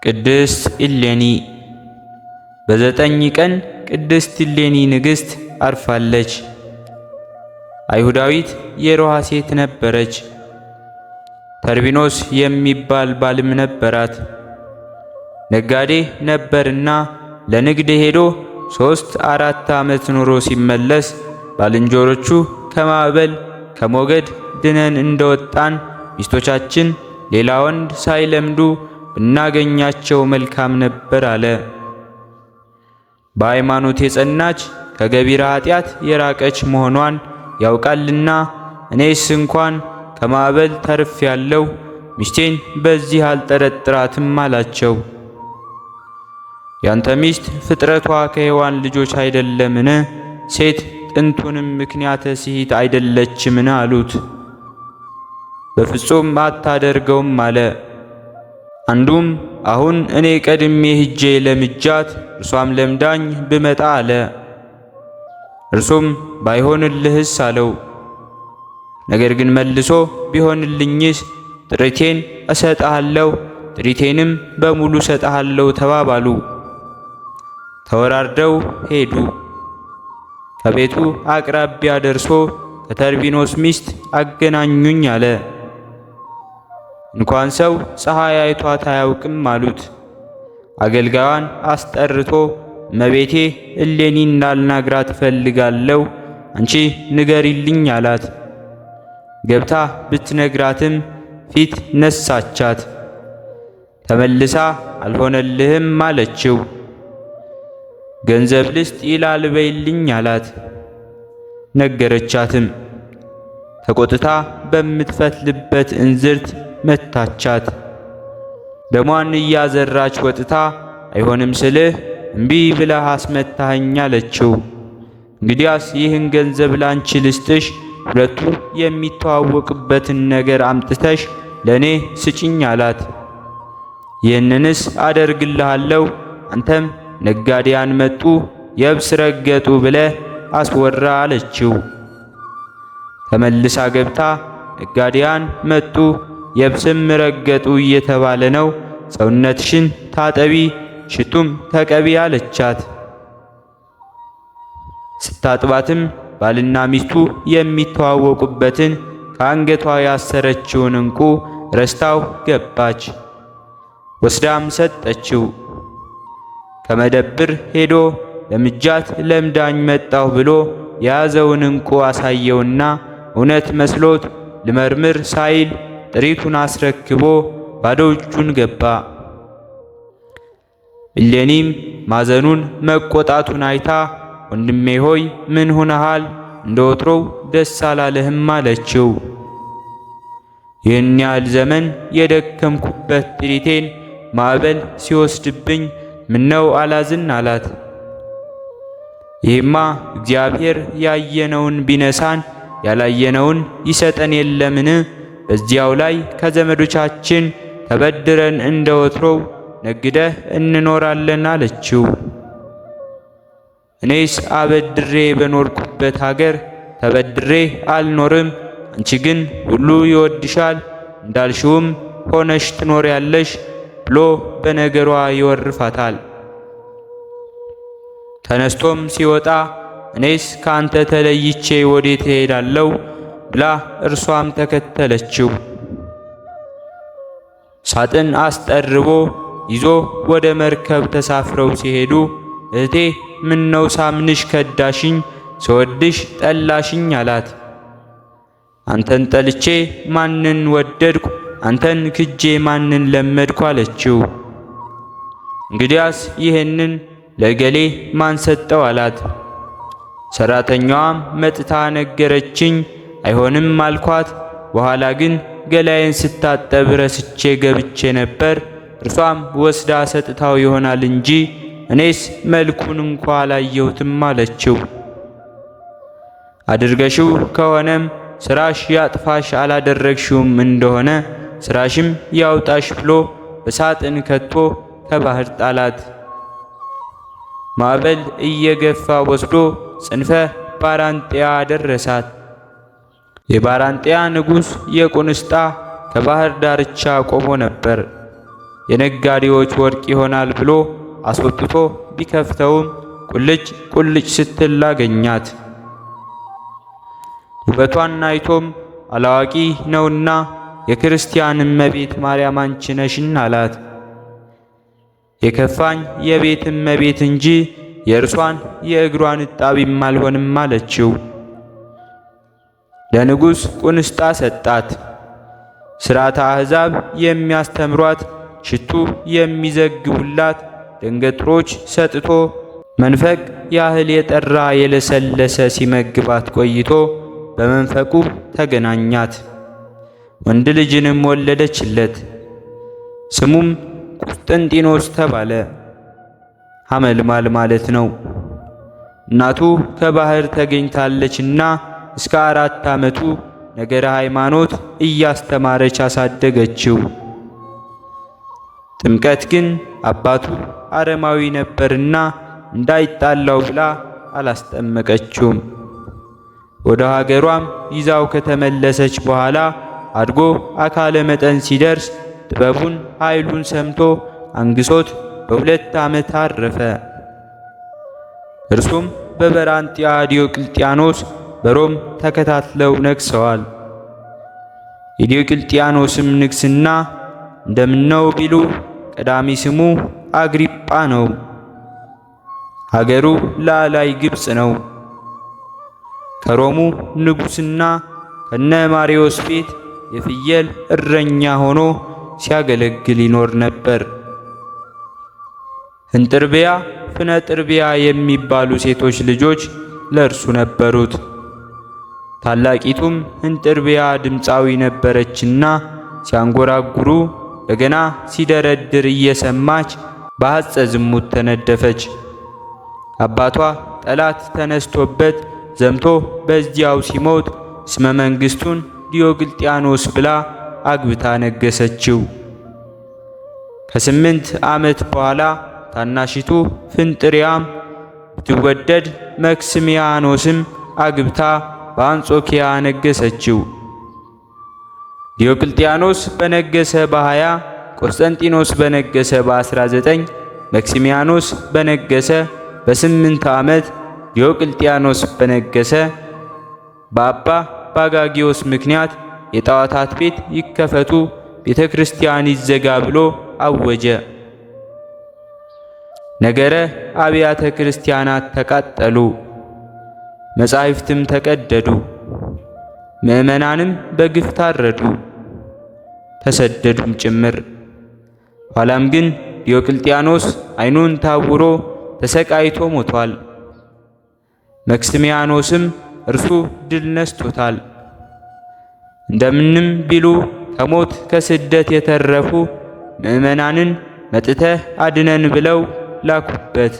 ቅድስት እሌኒ። በ9 ቀን ቅድስት እሌኒ ንግሥት አርፋለች። አይሁዳዊት የሮሃ ሴት ነበረች። ተርቢኖስ የሚባል ባልም ነበራት። ነጋዴ ነበርና ለንግድ ሄዶ 3-4 ዓመት ኑሮ ሲመለስ ባልንጀሮቹ ከማዕበል ከሞገድ ድነን እንደወጣን ሚስቶቻችን ሌላ ወንድ ሳይለምዱ ብናገኛቸው መልካም ነበር አለ። በሃይማኖት የጸናች ከገቢረ ኃጢአት የራቀች መሆኗን ያውቃልና እኔስ እንኳን ከማዕበል ተርፍ ያለው ሚስቴን በዚህ አልጠረጥራትም አላቸው። ያንተ ሚስት ፍጥረቷ ከሔዋን ልጆች አይደለምን? ሴት ጥንቱንም ምክንያተ ስሂት አይደለችምን? አሉት። በፍጹም አታደርገውም አለ። አንዱም አሁን እኔ ቀድሜ ሂጄ ለምጃት እርሷም ለምዳኝ ብመጣ አለ። እርሱም ባይሆንልህስ አለው። ነገር ግን መልሶ ቢሆንልኝስ ጥሪቴን እሰጥሃለሁ፣ ጥሪቴንም በሙሉ እሰጥሃለሁ ተባባሉ። ተወራርደው ሄዱ። ከቤቱ አቅራቢያ ደርሶ ከተርቢኖስ ሚስት አገናኙኝ አለ። እንኳን ሰው ፀሐይ አይቷት አያውቅም አሉት። አገልጋዩን አስጠርቶ እመቤቴ እሌኒ እንዳልናግራት እፈልጋለሁ፣ አንቺ ንገሪልኝ አላት። ገብታ ብትነግራትም ፊት ነሳቻት። ተመልሳ አልሆነልህም አለችው። ገንዘብ ልስጥ ይላል በይልኝ አላት። ነገረቻትም። ተቆጥታ በምትፈትልበት እንዝርት መታቻት። ደሟን እያዘራች ወጥታ አይሆንም ስልህ እምቢ ብለህ አስመታኸኝ አለችው። እንግዲያስ ይህን ገንዘብ ላንቺ ልስጥሽ፣ ሁለቱ የሚተዋወቅበትን ነገር አምጥተሽ ለኔ ስጭኝ አላት። ይህንንስ አደርግልሃለሁ፣ አንተም ነጋዴያን መጡ የብስ ረገጡ ብለህ አስወራ አለችው። ተመልሳ ገብታ ነጋዴያን መጡ የብስም ረገጡ እየተባለ ነው፣ ሰውነትሽን ታጠቢ ሽቱም ተቀቢ አለቻት። ስታጥባትም ባልና ሚስቱ የሚተዋወቁበትን ከአንገቷ ያሰረችውን ዕንቁ ረስታው ገባች። ወስዳም ሰጠችው። ከመደብር ሄዶ ለምጃት ለምዳኝ መጣሁ ብሎ የያዘውን ዕንቁ አሳየውና እውነት መስሎት ልመርምር ሳይል ጥሪቱን አስረክቦ ባዶ እጁን ገባ። እሌኒም ማዘኑን መቆጣቱን አይታ ወንድሜ ሆይ ምን ሆነሃል? እንደ ወትሮው ደስ አላለህም አለችው። ይህን ያህል ዘመን የደከምኩበት ጥሪቴን ማዕበል ሲወስድብኝ ምነው አላዝን አላት። ይህማ እግዚአብሔር ያየነውን ቢነሳን ያላየነውን ይሰጠን የለምን? በዚያው ላይ ከዘመዶቻችን ተበድረን እንደ ወትሮው ነግደህ እንኖራለን አለችው። እኔስ አበድሬ በኖርኩበት ሀገር ተበድሬ አልኖርም፣ አንቺ ግን ሁሉ ይወድሻል፣ እንዳልሽውም ሆነሽ ትኖሪያለሽ ብሎ በነገሯ ይወርፋታል። ተነስቶም ሲወጣ እኔስ ካንተ ተለይቼ ወዴት እሄዳለሁ ብላ እርሷም ተከተለችው። ሳጥን አስጠርቦ ይዞ ወደ መርከብ ተሳፍረው ሲሄዱ እህቴ ምነው ሳምንሽ ከዳሽኝ፣ ስወድሽ ጠላሽኝ አላት። አንተን ጠልቼ ማንን ወደድኩ? አንተን ክጄ ማንን ለመድኩ? አለችው። እንግዲያስ ይህንን ለገሌ ማን ሰጠው አላት። ሰራተኛዋም መጥታ ነገረችኝ፣ አይሆንም አልኳት። በኋላ ግን ገላዬን ስታጠብ ረስቼ ገብቼ ነበር፣ እርሷም ወስዳ ሰጥታው ይሆናል እንጂ እኔስ መልኩን እንኳ አላየሁትም አለችው። አድርገሽው ከሆነም ስራሽ ያጥፋሽ፣ አላደረግሽውም እንደሆነ ስራሽም ያውጣሽ ብሎ በሳጥን ከቶ ከባህር ጣላት። ማዕበል እየገፋ ወስዶ ጽንፈ ባራንጤያ ደረሳት። የባራንጤያ ንጉሥ የቁንስጣ ከባህር ዳርቻ ቆሞ ነበር። የነጋዴዎች ወርቅ ይሆናል ብሎ አስወጥቶ ቢከፍተውም ቁልጭ ቁልጭ ስትል አገኛት። ውበቷን አይቶም አላዋቂ ነውና የክርስቲያን እመቤት ማርያም አንቺ ነሽን አላት። የከፋኝ የቤት እመቤት እንጂ የእርሷን የእግሯን እጣቢም አልሆንም አለችው። ለንጉሥ ቁንስጣ ሰጣት። ሥርዓተ አሕዛብ የሚያስተምሯት ሽቱ የሚዘግቡላት ደንገጥሮች ሰጥቶ መንፈቅ ያህል የጠራ የለሰለሰ ሲመግባት ቆይቶ በመንፈቁ ተገናኛት። ወንድ ልጅንም ወለደችለት። ስሙም ቁስጥንጢኖስ ተባለ። ሐመልማል ማለት ነው። እናቱ ከባህር ተገኝታለችና እስከ 4 ዓመቱ ነገረ ሃይማኖት እያስተማረች አሳደገችው። ጥምቀት ግን አባቱ አረማዊ ነበርና እንዳይጣላው ብላ አላስጠመቀችውም። ወደ ሀገሯም ይዛው ከተመለሰች በኋላ አድጎ አካለ መጠን ሲደርስ ጥበቡን ኃይሉን ሰምቶ አንግሶት በ2 ዓመት አረፈ። እርሱም በበራንጢያ ዲዮቅልጥያኖስ በሮም ተከታትለው ነግሰዋል። የዲዮቅልጥያኖስም ንግስና እንደምነው ቢሉ ቀዳሚ ስሙ አግሪጳ ነው። ሀገሩ ላላይ ግብጽ ነው። ከሮሙ ንጉስና ከነ ማሪዮስ ቤት የፍየል እረኛ ሆኖ ሲያገለግል ይኖር ነበር። እንጥርቢያ ፍነጥርቢያ የሚባሉ ሴቶች ልጆች ለእርሱ ነበሩት። ታላቂቱም እንጥርቢያ ድምፃዊ ነበረችና ሲያንጎራጉሩ በገና ሲደረድር እየሰማች በሐጸ ዝሙት ተነደፈች። አባቷ ጠላት ተነስቶበት ዘምቶ በዚያው ሲሞት ስመ መንግሥቱን ዲዮቅልጥያኖስ ብላ አግብታ ነገሰችው። ከ8 ዓመት በኋላ ታናሺቱ ፍንጥሪያም ብትወደድ መክስሚያኖስም አግብታ በአንጾኪያ ነገሰችው። ዲዮቅልጥያኖስ በነገሰ በ20 ቆስጠንጢኖስ በነገሰ በ19 መክሲሚያኖስ በነገሰ በ8 ዓመት ዲዮቅልጥያኖስ በነገሰ በአባ ባጋጊዮስ ምክንያት የጣዖታት ቤት ይከፈቱ፣ ቤተ ክርስቲያን ይዘጋ ብሎ አወጀ። ነገረ አብያተ ክርስቲያናት ተቃጠሉ፣ መጻሕፍትም ተቀደዱ፣ ምእመናንም በግፍ ታረዱ፣ ተሰደዱም ጭምር። ኋላም ግን ዲዮቅልጥያኖስ ዓይኑን ታውሮ ተሰቃይቶ ሞቷል። መክስሚያኖስም እርሱ ድል ነስቶታል። እንደምንም ቢሉ ከሞት ከስደት የተረፉ ምእመናንን መጥተህ አድነን ብለው ላኩበት።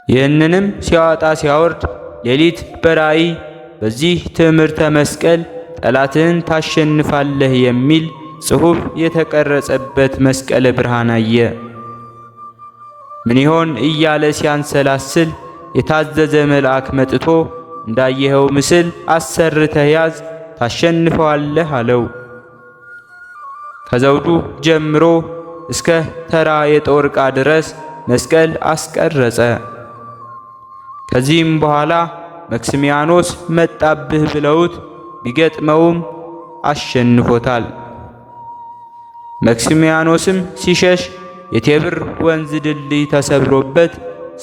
ይህንንም ሲያወጣ ሲያወርድ ሌሊት በራእይ በዚህ ትምህርተ መስቀል ጠላትህን ታሸንፋለህ የሚል ጽሑፍ የተቀረጸበት መስቀለ ብርሃን አየ። ምን ይሆን እያለ ሲያንሰላስል የታዘዘ መልአክ መጥቶ እንዳየኸው ምስል አሰርተህ ያዝ ታሸንፈዋለህ አለው። ከዘውዱ ጀምሮ እስከ ተራ የጦር ዕቃ ድረስ መስቀል አስቀረጸ። ከዚህም በኋላ መክስሚያኖስ መጣብህ ብለውት ቢገጥመውም አሸንፎታል። መክስሚያኖስም ሲሸሽ የቴብር ወንዝ ድልድይ ተሰብሮበት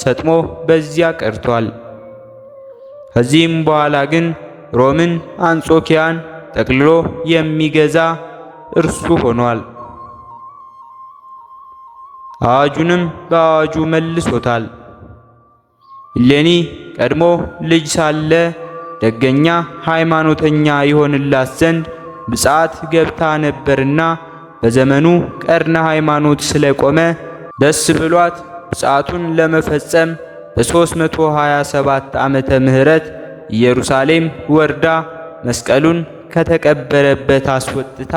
ሰጥሞ በዚያ ቀርቷል። ከዚህም በኋላ ግን ሮምን አንጾኪያን ጠቅልሎ የሚገዛ እርሱ ሆኗል። አዋጁንም በአዋጁ መልሶታል። እሌኒ ቀድሞ ልጅ ሳለ ደገኛ ሃይማኖተኛ ይሆንላት ዘንድ ብፅዓት ገብታ ነበርና በዘመኑ ቀርነ ሃይማኖት ስለቆመ ደስ ብሏት ብፅዓቱን ለመፈጸም በ327 ዓመተ ምህረት ኢየሩሳሌም ወርዳ መስቀሉን ከተቀበረበት አስወጥታ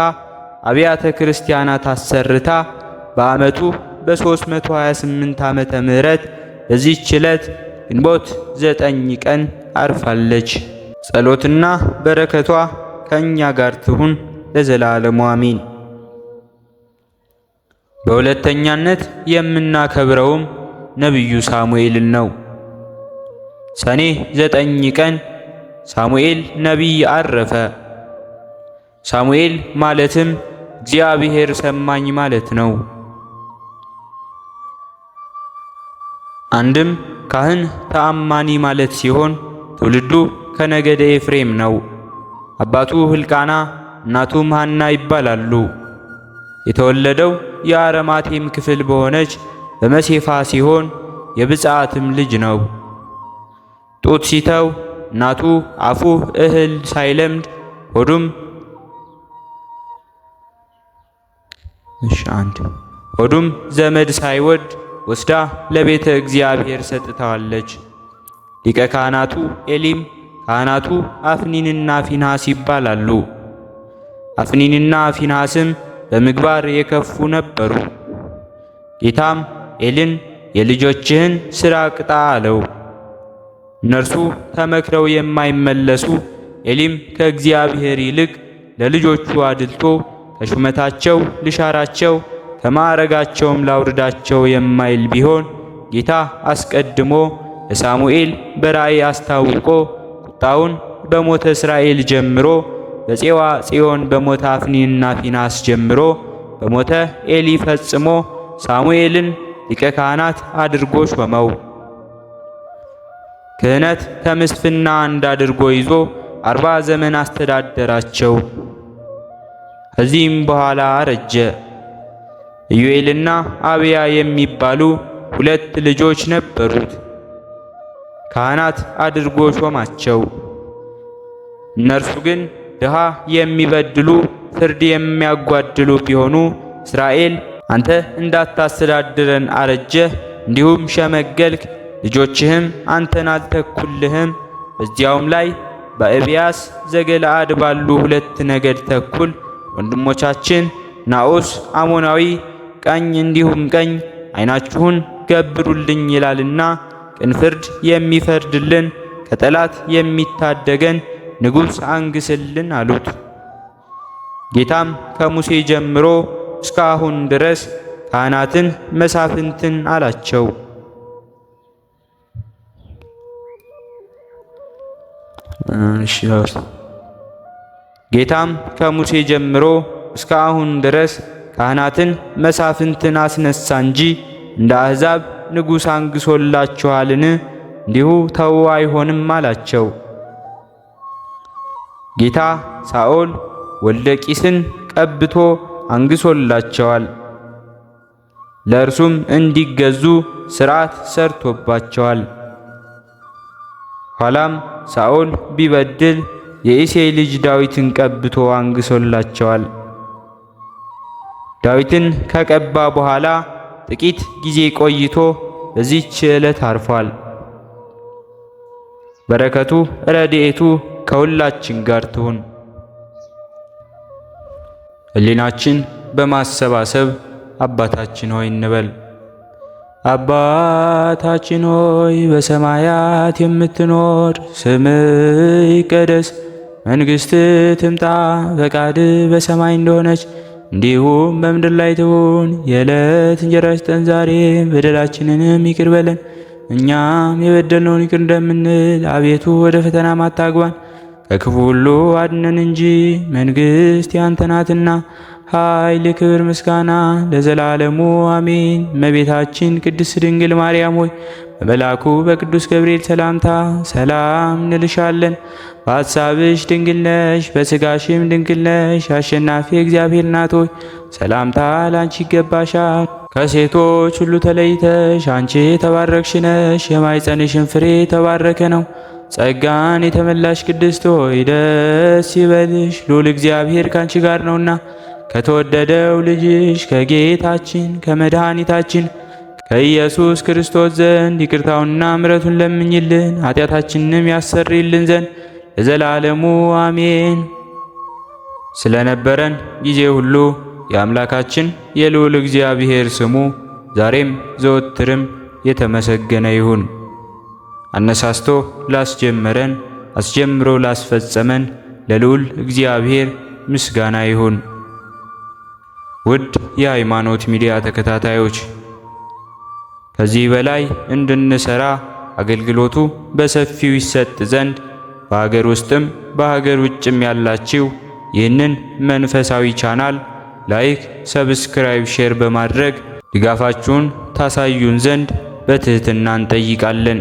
አብያተ ክርስቲያናት አሰርታ በዓመቱ በ328 ዓመተ ምህረት በዚህች ዕለት ግንቦት 9 ቀን አርፋለች። ጸሎትና በረከቷ ከእኛ ጋር ትሁን ለዘላለሙ አሜን። በሁለተኛነት የምናከብረውም ነቢዩ ሳሙኤልን ነው። ሰኔ 9 ቀን ሳሙኤል ነቢይ አረፈ። ሳሙኤል ማለትም እግዚአብሔር ሰማኝ ማለት ነው። አንድም ካህን ተአማኒ ማለት ሲሆን ትውልዱ ከነገደ ኤፍሬም ነው። አባቱ ሕልቃና እናቱም ሐና ይባላሉ። የተወለደው የአረማቴም ክፍል በሆነች በመሴፋ ሲሆን የብፅዓትም ልጅ ነው። ጡት ሲተው እናቱ አፉ እህል ሳይለምድ ሆዱም ዘመድ ሳይወድ ወስዳ ለቤተ እግዚአብሔር ሰጥታዋለች። ሊቀ ካህናቱ ኤሊም ካህናቱ አፍኒንና ፊንሐስ ይባላሉ። አፍኒንና ፊንሐስም በምግባር የከፉ ነበሩ። ጌታም ኤልን የልጆችህን ሥራ ቅጣ አለው። እነርሱ ተመክረው የማይመለሱ ኤሊም ከእግዚአብሔር ይልቅ ለልጆቹ አድልቶ ከሹመታቸው ልሻራቸው ከማዕረጋቸውም ላውርዳቸው የማይል ቢሆን ጌታ አስቀድሞ ለሳሙኤል በራእይ አስታውቆ ቁጣውን በሞተ እስራኤል ጀምሮ በፄዋ ጽዮን በሞተ አፍኒንና ፊንሐስ ጀምሮ በሞተ ኤሊ ፈጽሞ ሳሙኤልን ሊቀ ካህናት አድርጎ ሾመው። ክህነት ከምስፍና እንዳድርጎ ይዞ 40 ዘመን አስተዳደራቸው። ከዚህም በኋላ አረጀ። ኢዩኤልና አብያ የሚባሉ 2 ልጆች ነበሩት። ካህናት አድርጎ ሾማቸው። እነርሱ ግን ድሃ የሚበድሉ ፍርድ የሚያጓድሉ ቢሆኑ እስራኤል አንተ እንዳታስተዳድረን አረጀህ፣ እንዲሁም ሸመገልክ፣ ልጆችህም አንተን አልተኩልህም። በዚያውም ላይ በኤብያስ ዘገለአድ ባሉ 2 ነገድ ተኩል ወንድሞቻችን ናዖስ አሞናዊ ቀኝ እንዲሁም ቀኝ ዓይናችሁን ገብሩልኝ ይላልና ቅን ፍርድ የሚፈርድልን ከጠላት የሚታደገን ንጉሥ አንግስልን አሉት። ጌታም ከሙሴ ጀምሮ እስካሁን ድረስ ካህናትን መሳፍንትን አላቸው። ጌታም ከሙሴ ጀምሮ እስካሁን ድረስ ካህናትን መሳፍንትን አስነሳ እንጂ እንደ አሕዛብ ንጉሥ አንግሶላችኋልን? እንዲሁ ተው አይሆንም አላቸው። ጌታ ሳኦል ወልደ ቂስን ቀብቶ አንግሶላቸዋል። ለእርሱም እንዲገዙ ሥርዓት ሰርቶባቸዋል። ኋላም ሳኦል ቢበድል የእሴይ ልጅ ዳዊትን ቀብቶ አንግሶላቸዋል። ዳዊትን ከቀባ በኋላ ጥቂት ጊዜ ቆይቶ በዚህች ዕለት አርፏል። በረከቱ ረድኤቱ ከሁላችን ጋር ትሁን። ሕሊናችን በማሰባሰብ አባታችን ሆይ እንበል። አባታችን ሆይ በሰማያት የምትኖር፣ ስምህ ይቀደስ፣ መንግሥትህ ትምጣ፣ ፈቃድህ በሰማይ እንደሆነች እንዲሁም በምድር ላይ ትሁን። የዕለት እንጀራችንን ስጠን ዛሬ፣ በደላችንንም ይቅር በለን እኛም የበደልነውን ይቅር እንደምንል፣ አቤቱ ወደ ፈተናም አታግባን ከክፉ ሁሉ አድነን እንጂ መንግሥት ያንተ ናትና ኃይል፣ ክብር፣ ምስጋና ለዘላለሙ አሜን። እመቤታችን ቅድስት ድንግል ማርያም ሆይ በመልአኩ በቅዱስ ገብርኤል ሰላምታ ሰላም እንልሻለን። በሐሳብሽ ድንግል ነሽ፣ በሥጋሽም ድንግል ነሽ። አሸናፊ እግዚአብሔር እናት ሆይ ሰላምታ ላንቺ ይገባሻል። ከሴቶች ሁሉ ተለይተሽ አንቺ የተባረክሽ ነሽ፣ የማኅፀንሽን ፍሬ የተባረከ ነው። ጸጋን የተመላሽ ቅድስት ሆይ ደስ ይበልሽ፣ ልዑል እግዚአብሔር ካንቺ ጋር ነውና ከተወደደው ልጅሽ ከጌታችን ከመድኃኒታችን ከኢየሱስ ክርስቶስ ዘንድ ይቅርታውንና ምሕረቱን ለምኝልን ኃጢአታችንንም ያሰርይልን ዘንድ ለዘላለሙ አሜን። ስለነበረን ጊዜ ሁሉ የአምላካችን የልዑል እግዚአብሔር ስሙ ዛሬም ዘወትርም የተመሰገነ ይሁን። አነሳስቶ ላስጀመረን አስጀምሮ ላስፈጸመን ለልዑል እግዚአብሔር ምስጋና ይሁን። ውድ የሃይማኖት ሚዲያ ተከታታዮች ከዚህ በላይ እንድንሰራ አገልግሎቱ በሰፊው ይሰጥ ዘንድ በሀገር ውስጥም በሀገር ውጭም ያላችሁ ይህንን መንፈሳዊ ቻናል ላይክ፣ ሰብስክራይብ፣ ሼር በማድረግ ድጋፋችሁን ታሳዩን ዘንድ በትህትና እንጠይቃለን።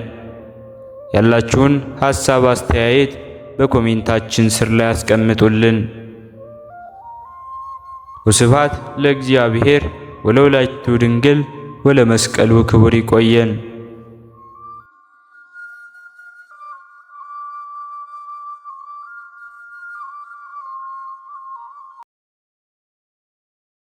ያላችሁን ሐሳብ አስተያየት በኮሜንታችን ስር ላይ አስቀምጡልን። ወስብሐት ለእግዚአብሔር ወለወላዲቱ ድንግል ወለመስቀሉ ክቡር። ይቆየን።